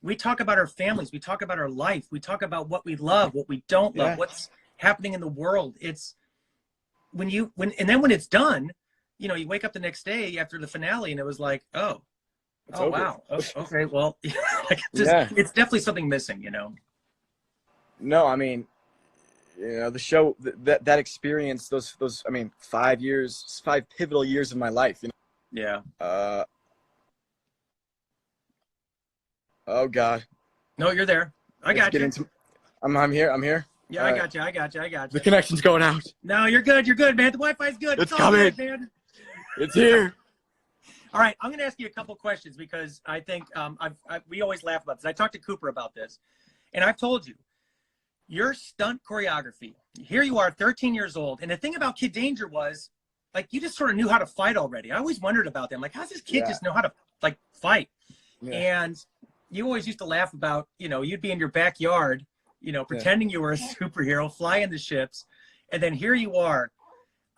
We talk about our families. We talk about our life. We talk about what we love, what we don't love, what's happening in the world. It's when it's done, you know, you wake up the next day after the finale and it was like, oh wow. Okay. Well, it's definitely something missing, you know? No, I mean, you know, the show, that experience, those, I mean, 5 pivotal years of my life, you know? Yeah. Oh God. No, you're there. I got you. I'm here. Yeah, All I right. got you. The connection's going out. No, you're good, man. The Wi-Fi's good. It's all coming. good, man. It's here. All right, I'm going to ask you a couple questions because I think we always laugh about this. I talked to Cooper about this, and I've told you, your stunt choreography, here you are, 13 years old, and the thing about Kid Danger was, like, you just sort of knew how to fight already. I always wondered about them. Like, how's this kid just know how to, like, fight? Yeah. And you always used to laugh about, you know, you'd be in your backyard, you know, pretending you were a superhero, flying the ships, and then here you are.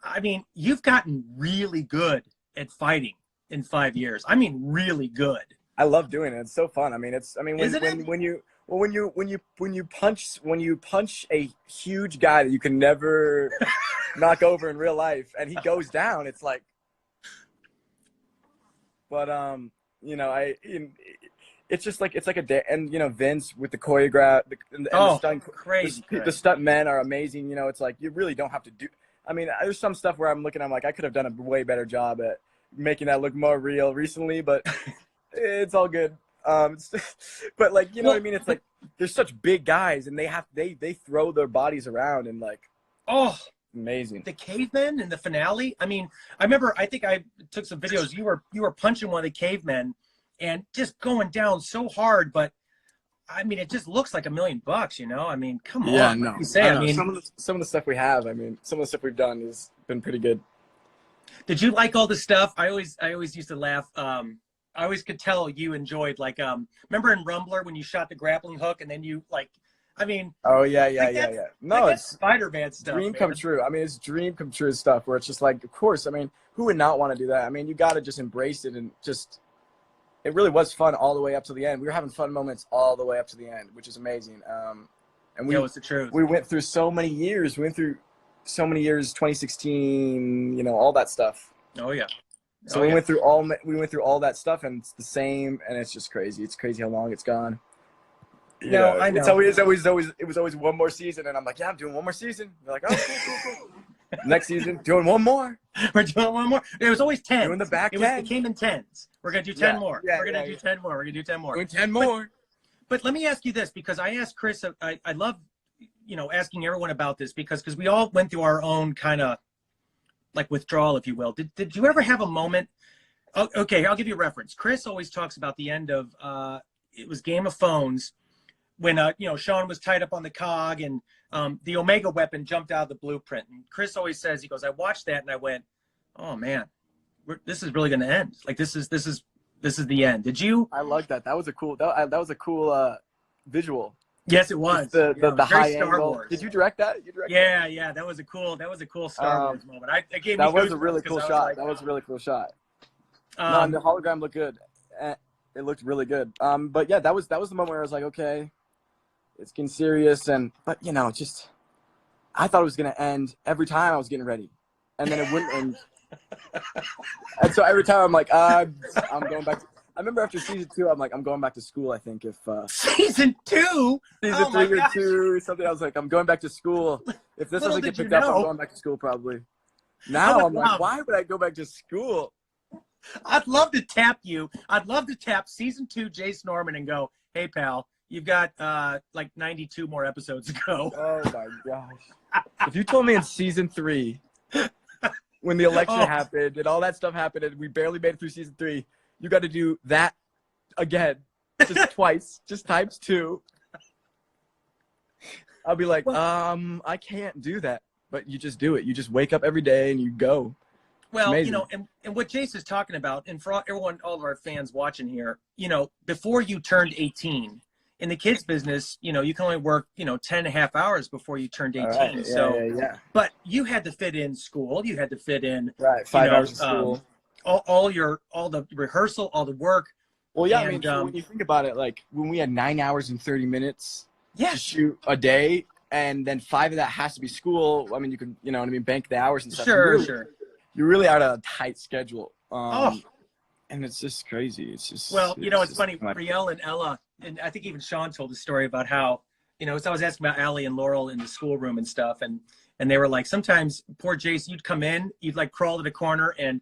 I mean, you've gotten really good at fighting in 5 years. I mean, really good. I love doing it. It's so fun. I mean, when you punch a huge guy that you can never knock over in real life and he goes down, it's like, but you know, it's just like, it's like a day. And you know, Vince with the choreograph, the stunt, crazy. The stunt men are amazing. You know, it's like, you really don't have to do. I mean, there's some stuff where I'm like, I could have done a way better job at making that look more real recently, but it's all good. But like, you know what I mean? It's like, they're such big guys and they throw their bodies around and like, amazing. The cavemen in the finale. I mean, I think I took some videos. You were punching one of the cavemen and just going down so hard, but I mean, it just looks like $1 million, you know? I mean, come on. Yeah, no. You say, I mean, some of the stuff we have, I mean, some of the stuff we've done has been pretty good. Did you like all the stuff? I always used to laugh. I always could tell you enjoyed, like, remember in Rumbler when you shot the grappling hook and then you, like, I mean. Oh, yeah. No, it's Spider-Man stuff. Dream come true. I mean, it's dream come true stuff where it's just like, of course, I mean, who would not want to do that? I mean, you got to just embrace it and just, it really was fun all the way up to the end. We were having fun moments all the way up to the end, which is amazing. And it's the truth. We went through so many years. 2016, you know, all that stuff. Oh yeah. So we went through all that stuff, and it's the same, and it's just crazy. It's crazy how long it's gone. I know. It was always one more season, and I'm like, yeah, I'm doing one more season. They're like, oh, cool. Next season, doing one more. We're doing one more. It was always 10. Doing the back end. It came in 10s. We're gonna do 10 more. We're gonna do 10 more. We're gonna do 10 more. Doing 10 more. But let me ask you this, because I asked Chris. I love, you know, asking everyone about this because we all went through our own kind of like withdrawal, if you will. Did you ever have a moment? Oh, okay, I'll give you a reference. Chris always talks about the end of it was Game of Phones when you know, Sean was tied up on the cog and the Omega weapon jumped out of the blueprint. And Chris always says, he goes, I watched that and I went, oh man, this is really going to end. Like this is the end. Did you? I like that. That was a cool visual. Yes, it was. The high Star angle. Wars. Did you direct that? Yeah. That was a cool Star Wars moment. I gave that was a really cool shot. Like, that was a really cool shot. No, and the hologram looked good. It looked really good. But yeah, that was the moment where I was like, okay, it's getting serious, but you know, just I thought it was gonna end every time I was getting ready, and then it wouldn't end. And so every time I'm like, I'm going back. I remember after season 2, I'm like, I'm going back to school. I think if season 2, season 3 or 2 or something, I was like, I'm going back to school. If this doesn't get picked up, I'm going back to school probably. Now I'm like, why would I go back to school? I'd love to tap you. I'd love to tap season 2 Jace Norman and go, hey pal, you've got like 92 more episodes to go. Oh my gosh! If you told me in season 3 when the election happened and all that stuff happened and we barely made it through season 3, you got to do that again, just twice, just times 2. I'll be like, I can't do that. But you just do it. You just wake up every day and you go. Well, you know, and what Jace is talking about, and for everyone, all of our fans watching here, you know, before you turned 18, in the kids business, you know, you can only work, you know, 10 and a half hours before you turned 18. Right. Yeah. But you had to fit in school. You had to fit in, 5 hours of school. All the rehearsal, all the work. Well, yeah, and, I mean, so when you think about it, like when we had 9 hours and 30 minutes to shoot a day, and then 5 of that has to be school. I mean, you can, you know what I mean, bank the hours and stuff. Sure. You're really out of a tight schedule. And it's just crazy. It's just. Well, you know, it's funny. Riel and Ella, and I think even Sean told a story about how, you know, so I was asking about Allie and Laurel in the schoolroom and stuff, and they were like, sometimes poor Jace, you'd come in, you'd like crawl to the corner, and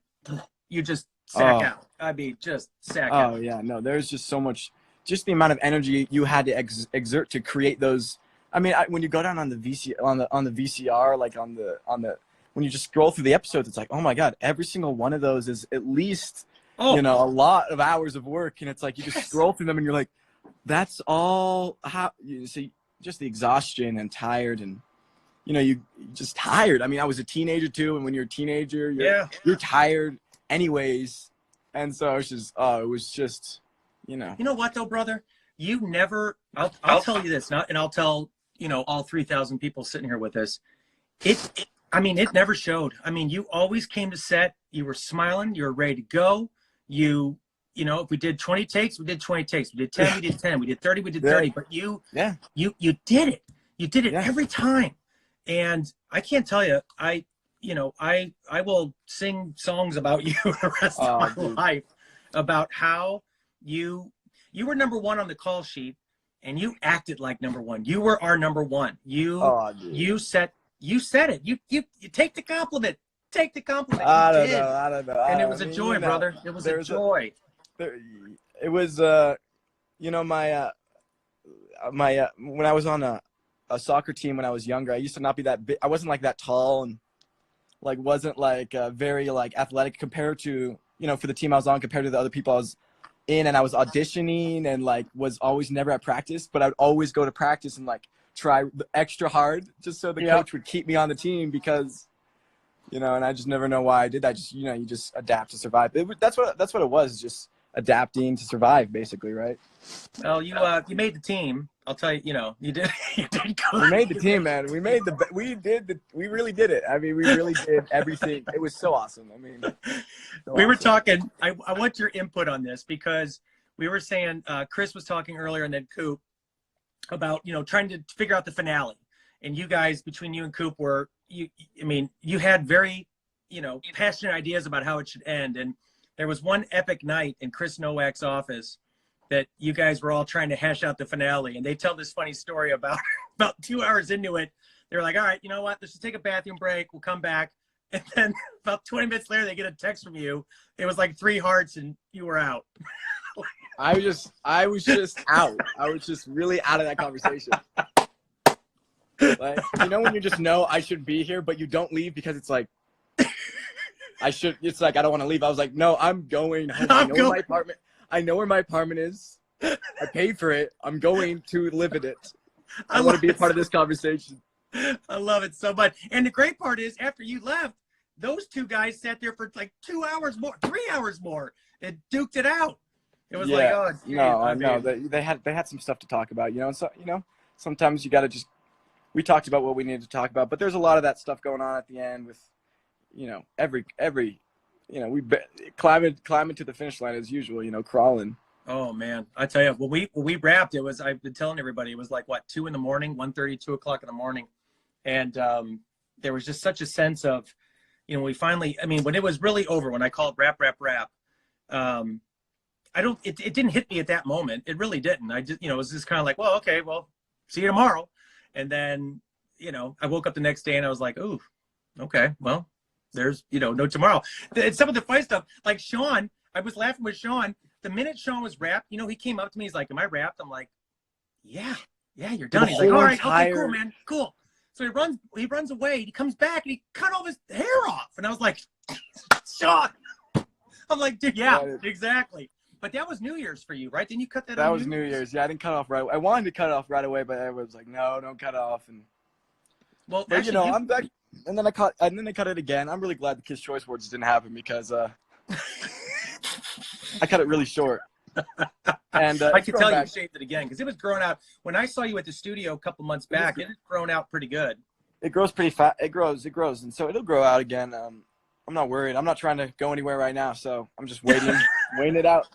you just sack out. I'd be just sack out. Oh yeah, no, there's just so much, just the amount of energy you had to exert to create those. I mean, when you go down on the VCR, like on the when you just scroll through the episodes, it's like, oh my God, every single one of those is at least, you know, a lot of hours of work. And it's like, you just scroll through them and you're like, that's all how you see, just the exhaustion and tired and, you know, you just tired. I mean, I was a teenager too. And when you're a teenager, you're tired anyways. And so it's just, it was just, you know. You know what though, brother? You never, I'll tell you this, and I'll tell, you know, all 3,000 people sitting here with us. I mean, it never showed. I mean, you always came to set. You were smiling. You were ready to go. You know, if we did 20 takes, we did 20 takes. We did 10, we did 10. We did 30, we did 30. But you did it. You did it every time. And I can't tell you, I will sing songs about you the rest of my life, about how you were number 1 on the call sheet, and you acted like number 1. You were our number 1. You said it. You take the compliment. Take the compliment. I don't know. And it was a joy, brother. It was a joy. It was, you know, my when I was on a soccer team when I was younger, I used to not be that big. I wasn't like that tall and like wasn't like very like athletic compared to, you know, for the team I was on compared to the other people I was in, and I was auditioning and like was always never at practice, but I'd always go to practice and like try extra hard just so the coach would keep me on the team because, you know, and I just never know why I did that. Just, you know, you just adapt to survive. That's what it was, just adapting to survive basically, right? Well, you made the team. I'll tell you, you know, you did go. We made the team, man. We really did it. I mean, we really did everything. It was so awesome. I mean, we were talking, I want your input on this because we were saying, Chris was talking earlier and then Coop about, you know, trying to figure out the finale. And you guys, between you and Coop you had very, you know, passionate ideas about how it should end. And there was one epic night in Chris Nowak's office that you guys were all trying to hash out the finale. And they tell this funny story about 2 hours into it. They're like, all right, you know what? Let's just take a bathroom break. We'll come back. And then about 20 minutes later, they get a text from you. It was like 3 hearts and you were out. I was just out. I was just really out of that conversation. Like, you know, when you just know I should be here, but you don't leave because it's like, it's like, I don't want to leave. I was like, no, I'm going home. I know where my apartment is. I paid for it. I'm going to live in it. I want to be a part of this conversation. I love it so much. And the great part is after you left, those 2 guys sat there for like 2 hours more, 3 hours more, and duked it out. It was like, oh, geez, no, they had some stuff to talk about, you know. So, you know, sometimes you got to just. We talked about what we needed to talk about, but there's a lot of that stuff going on at the end with, you know, every, you know, we climbing to the finish line as usual, you know, crawling. Oh man, I tell you, when we wrapped, I've been telling everybody, it was like what, 2 in the morning, 1:30, 2 o'clock in the morning, and there was just such a sense of, you know, we finally, I mean, when it was really over, when I called wrap, it didn't hit me at that moment. It really didn't. I just, you know, it was just kind of like, well, okay, well, see you tomorrow. And then, you know, I woke up the next day and I was like, ooh, okay, well, there's, you know, no tomorrow. And some of the funny stuff, like Sean, I was laughing with Sean. The minute Sean was wrapped, you know, he came up to me. He's like, am I wrapped? I'm like, yeah, you're done. He's like, all right, okay, cool, man, cool. So he runs away. He comes back and he cut all his hair off. And I was like, shocked. I'm like, dude, yeah, exactly. But that was New Year's for you, right? Didn't you cut that? That was New Year's. Yeah, I didn't cut off right. I wanted to cut it off right away, but I was like, no, don't cut it off. And well, but, actually, I'm back. And then I cut it again. I'm really glad the Kids Choice Awards didn't happen because I cut it really short. And I can tell you shaved it again because it was growing out. When I saw you at the studio a couple months back, it had grown out pretty good. It grows pretty fast. It grows, and so it'll grow out again. I'm not worried. I'm not trying to go anywhere right now, so I'm just waiting it out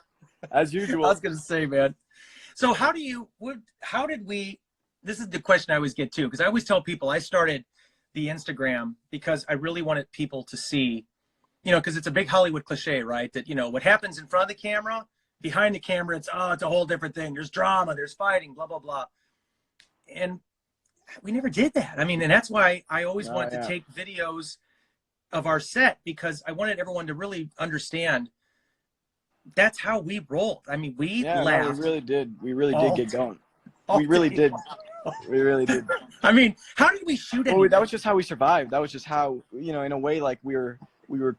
as usual. I was gonna say, man. So how did we? This is the question I always get too, because I always tell people I started the Instagram because I really wanted people to see, because it's a big Hollywood cliche, right? That what happens in front of the camera, behind the camera, it's a whole different thing. There's drama, there's fighting, blah blah blah, and we never did that. I mean, and that's why I always wanted to take videos of our set because I wanted everyone to really understand that's how we rolled. I mean, we laughed. We really did. We really did get going. We really did. We really did. I mean, how did we shoot it? That was just how we survived. That was just how, in a way, like we were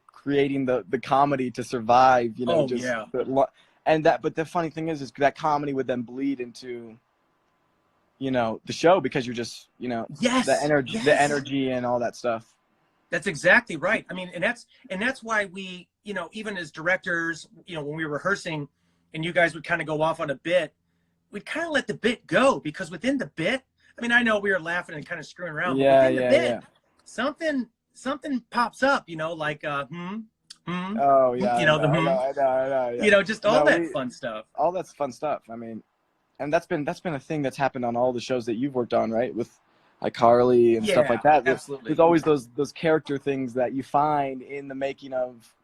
creating the comedy to survive, but the funny thing is that comedy would then bleed into, the show because you're just, the energy and all that stuff. That's exactly right. I mean, and that's why we, even as directors, when we were rehearsing and you guys would kind of go off on a bit, we'd kind of let the bit go because within the bit, I mean, I know we were laughing and kind of screwing around, but within the bit, something pops up, like, Oh yeah. I know, just all that fun stuff. All that's fun stuff. I mean, and that's been a thing that's happened on all the shows that you've worked on, right? With iCarly and stuff like that. Absolutely. There's always those character things that you find in the making of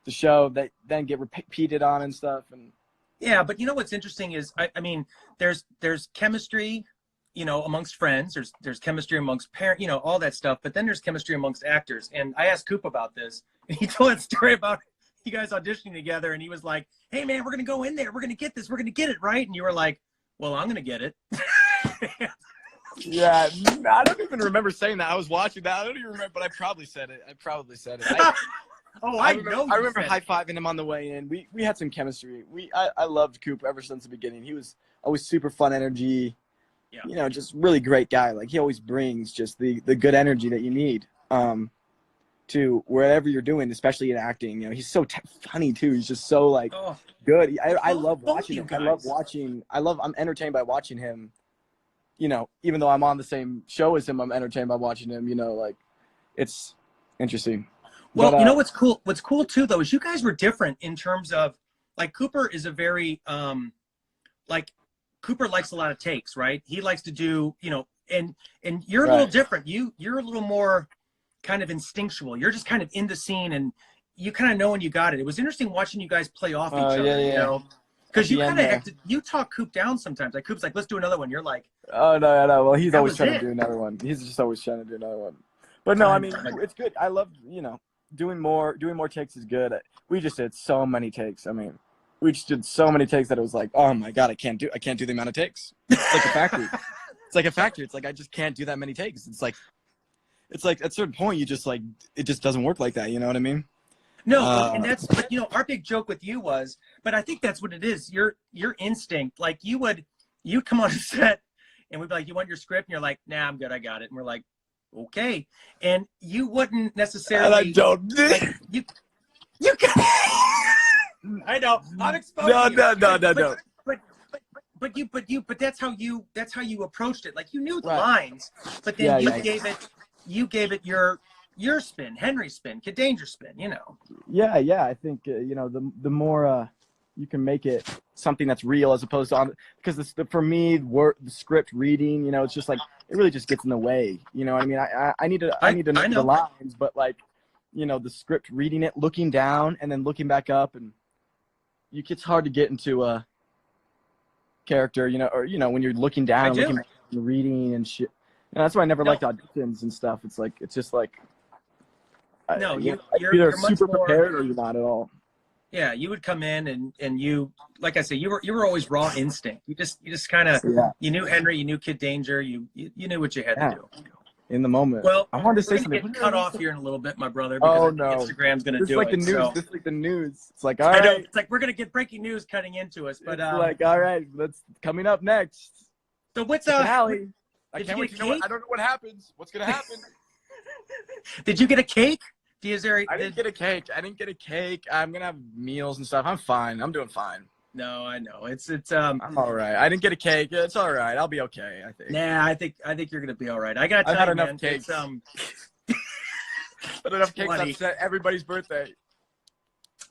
the show that then get repeated on and stuff. And yeah, but what's interesting is I mean, there's chemistry, amongst friends. There's chemistry amongst parents, all that stuff. But then there's chemistry amongst actors. And I asked Coop about this, and he told that story about you guys auditioning together, and he was like, "Hey man, we're gonna go in there. We're gonna get this. We're gonna get it right." And you were like, "Well, I'm gonna get it." Yeah, I don't even remember saying that. I was watching that. I don't even remember, but I probably said it. I remember high-fiving him on the way in. We had some chemistry. I loved Coop ever since the beginning. He was always super fun energy. Yeah. Just really great guy. Like he always brings just the good energy that you need to wherever you're doing, especially in acting. He's so funny too. He's just so good. I love watching him. I'm entertained by watching him. Even though I'm on the same show as him, I'm entertained by watching him, it's interesting. Well, what's cool? What's cool too, though, is you guys were different in terms of, like, Cooper is a very, Cooper likes a lot of takes, right? He likes to do, and you're a little different. You're a little more kind of instinctual. You're just kind of in the scene and you kind of know when you got it. It was interesting watching you guys play off each other, because you kind of you talk Coop down sometimes. Like Coop's like, let's do another one. You're like, oh no. Well, he's always trying to do another one. He's just always trying to do another one. But no, I mean, it's good. I love, doing more takes is good. We just did so many takes. I mean, we just did so many takes that it was like, oh my God, I can't do the amount of takes. It's like a factory. It's like I just can't do that many takes. It's like at a certain point you just like it just doesn't work like that. You know what I mean? No, and that's our big joke with you was, but I think that's what it is. Your instinct, like you'd come on a set and we'd be like, you want your script? And you're like, nah, I'm good, I got it. And we're like, okay. And you wouldn't necessarily. And I don't. Like, you can. I know. I'm exposing No. But that's how you approached it. Like you knew the lines, but then you gave it your spin, Henry's spin, Kid Danger spin, Yeah. I think the more you can make it something that's real as opposed to because for me, the script reading, it's just like it really just gets in the way. You know what I mean? I need to know the lines, but like, the script reading it, looking down and then looking back up, and it's hard to get into a character, or when you're looking down and looking back and reading and shit. That's why I never liked auditions and stuff. It's just like. No, you're either much super more prepared or you're not at all. Yeah, you would come in and you, like I said, you were always raw instinct. You just kind of you knew Henry, you knew Kid Danger, you knew what you had to do. in the moment. Well, I wanted to say we're something. gonna get cut off here in a little bit, my brother, Oh because no, Instagram's gonna this is do like it. the news. So. This is like the news. It's like all I know right. it's like we're gonna get breaking news cutting into us, but It's like all right. Let's coming up next. so what's The finale. I did can't you wait get to a know. cake? I don't know what happens. What's gonna happen? Did you get a cake? Is there? I didn't get a cake. I didn't get a cake. I'm gonna have meals and stuff. I'm fine. I'm doing fine. No, I know it's I'm all right. I didn't get a cake. It's all right. I'll be okay. I think. Nah, I think you're gonna be all right. I gotta I've tell had you, enough man, cakes. It's But enough cakes funny. upset everybody's birthday.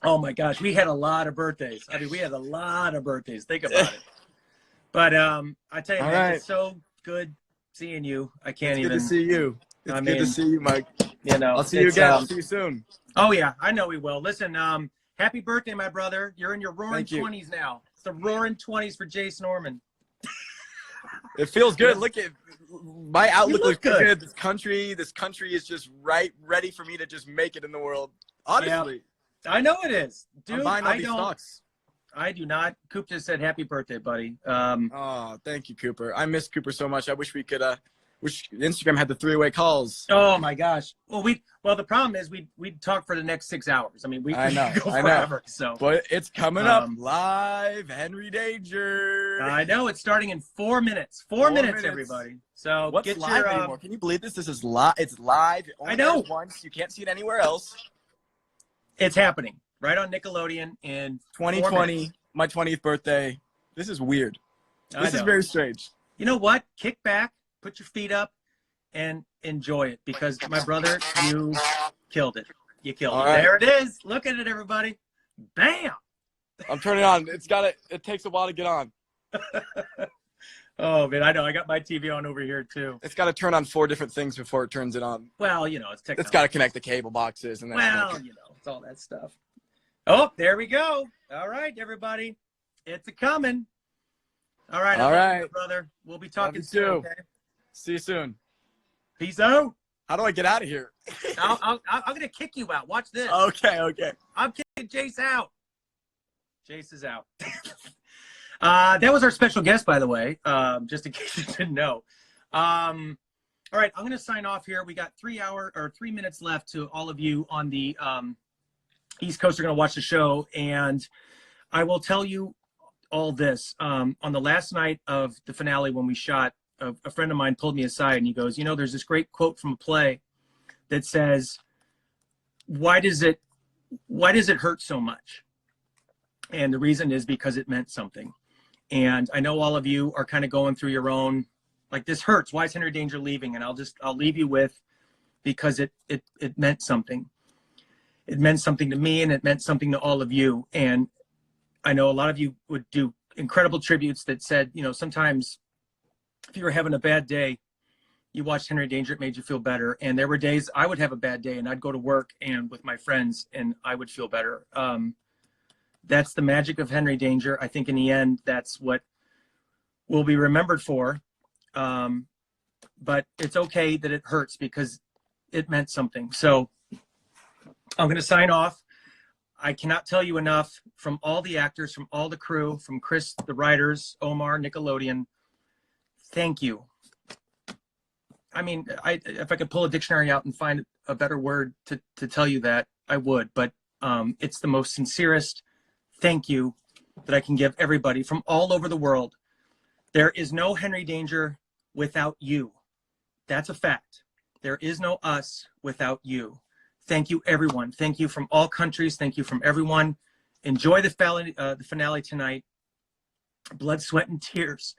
Oh my gosh, we had a lot of birthdays. I mean, we had a lot of birthdays. Think about it. But I tell you, All man, right. it's so good seeing you. I can't It's even. good to see you. It's I good to mean, see you, Mike. You know, I'll see you it's, again. I'll see you soon. Oh yeah, I know we will. Listen, happy birthday, my brother. You're in your roaring Thank you. 20s now. It's the roaring 20s for Jace Norman. It feels good. Look at my outlook. You look looks good. good. This country is just ready for me to just make it in the world. Honestly, I know it is, dude. I'm buying all these stocks. I do not. Coop just said happy birthday, buddy. Oh, thank you, Cooper. I miss Cooper so much. I wish we could. Wish Instagram had the 3-way calls. Oh my gosh. Well, the problem is we'd talk for the next 6 hours. I mean, we I know, could go I forever. know. So, But it's coming up live. Henry Danger. I know it's starting in 4 minutes. 4 minutes, everybody. So What's get live your. anymore? Can you believe this? This is live. It's live. It only I know. airs once. You can't see it anywhere else. It's happening right on Nickelodeon in 2020, my 20th birthday. This is weird. This is very strange. You know what? Kick back, put your feet up, and enjoy it because my brother, you killed it. You killed it. Right. There it is. Look at it, everybody. Bam. I'm turning on. It takes a while to get on. Oh man, I know. I got my TV on over here too. It's got to turn on 4 different things before it turns it on. Well, you know, it's technology. It's got to connect the cable boxes and that stuff. You know, it's all that stuff. Oh, there we go. All right, everybody. It's a coming. All right. All right, brother. We'll be talking soon. soon. Okay? See you soon. Peace out. How do I get out of here? I'm going to kick you out. Watch this. Okay. I'm kicking Jace out. Jace is out. That was our special guest, by the way, just in case you didn't know. All right, I'm going to sign off here. We got 3 minutes left to all of you on the East Coast are going to watch the show. And I will tell you all this. On the last night of the finale when we shot, a friend of mine pulled me aside and he goes, you know, there's this great quote from a play that says, why does it hurt so much? And the reason is because it meant something. And I know all of you are kind of going through your own, like, this hurts. Why is Henry Danger leaving? And I'll leave you with, because it meant something. It meant something to me and it meant something to all of you. And I know a lot of you would do incredible tributes that said, you know, sometimes if you were having a bad day, you watched Henry Danger, it made you feel better. And there were days I would have a bad day and I'd go to work and with my friends and I would feel better. That's the magic of Henry Danger. I think in the end, that's what we'll be remembered for. But it's okay that it hurts because it meant something. So I'm going to sign off. I cannot tell you enough from all the actors, from all the crew, from Chris, the writers, Omar, Nickelodeon. Thank you. I mean, if I could pull a dictionary out and find a better word to tell you that, I would. But it's the most sincerest thank you that I can give everybody from all over the world. There is no Henry Danger without you. That's a fact. There is no us without you. Thank you, everyone. Thank you from all countries. Thank you from everyone. Enjoy the finale tonight. Blood, sweat, and tears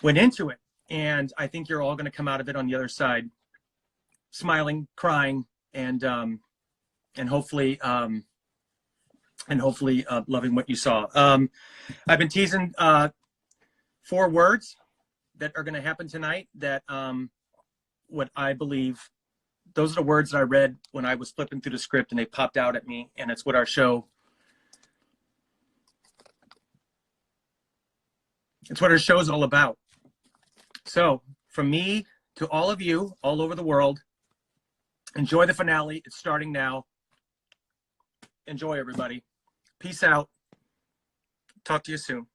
went into it. And I think you're all going to come out of it on the other side, smiling, crying, and hopefully loving what you saw. I've been teasing 4 words that are going to happen tonight that what I believe, those are the words that I read when I was flipping through the script and they popped out at me, and it's what our show, it's what our show is all about. So from me to all of you all over the world, enjoy the finale. It's starting now. Enjoy, everybody. Peace out. Talk to you soon.